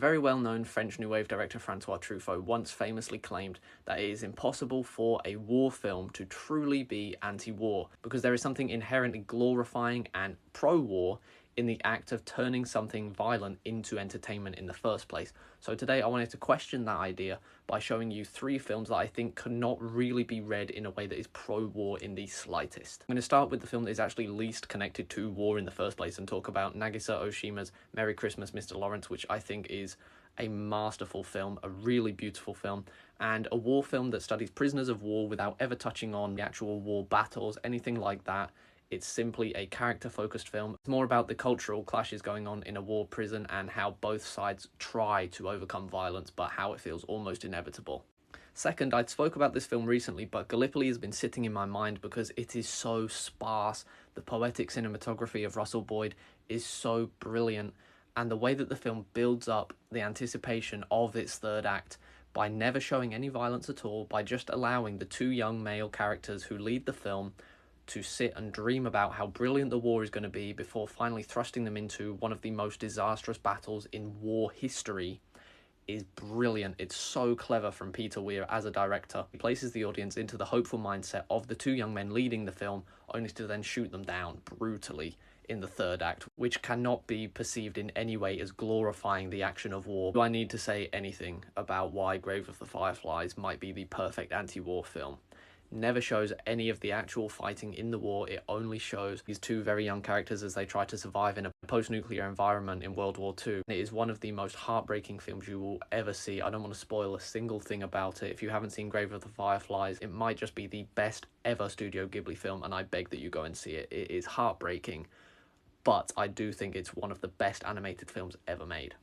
very well-known French New Wave director Francois Truffaut once famously claimed that it is impossible for a war film to truly be anti-war, because there is something inherently glorifying and pro-war in the act of turning something violent into entertainment in the first place. So today I wanted to question that idea by showing you 3 films that I think could not really be read in a way that is pro-war in the slightest. I'm going to start with the film that is actually least connected to war in the first place and talk about Nagisa Oshima's Merry Christmas, Mr. Lawrence, which I think is a masterful film, a really beautiful film, and a war film that studies prisoners of war without ever touching on the actual war battles, anything like that. It's simply a character-focused film. It's more about the cultural clashes going on in a war prison and how both sides try to overcome violence, but how it feels almost inevitable. Second, I spoke about this film recently, but Gallipoli has been sitting in my mind because it is so sparse. The poetic cinematography of Russell Boyd is so brilliant, and the way that the film builds up the anticipation of its third act by never showing any violence at all, by just allowing the 2 young male characters who lead the film to sit and dream about how brilliant the war is going to be before finally thrusting them into one of the most disastrous battles in war history, is brilliant. It's so clever from Peter Weir as a director. He places the audience into the hopeful mindset of the 2 young men leading the film, only to then shoot them down brutally in the third act, which cannot be perceived in any way as glorifying the action of war. Do I need to say anything about why Grave of the Fireflies might be the perfect anti-war film? Never shows any of the actual fighting in the war. It only shows these 2 very young characters as they try to survive in a post-nuclear environment in World War II. It is one of the most heartbreaking films you will ever see. I don't want to spoil a single thing about it. If you haven't seen Grave of the Fireflies, it might just be the best ever Studio Ghibli film, and I beg that you go and see it. It is heartbreaking, but I do think it's one of the best animated films ever made.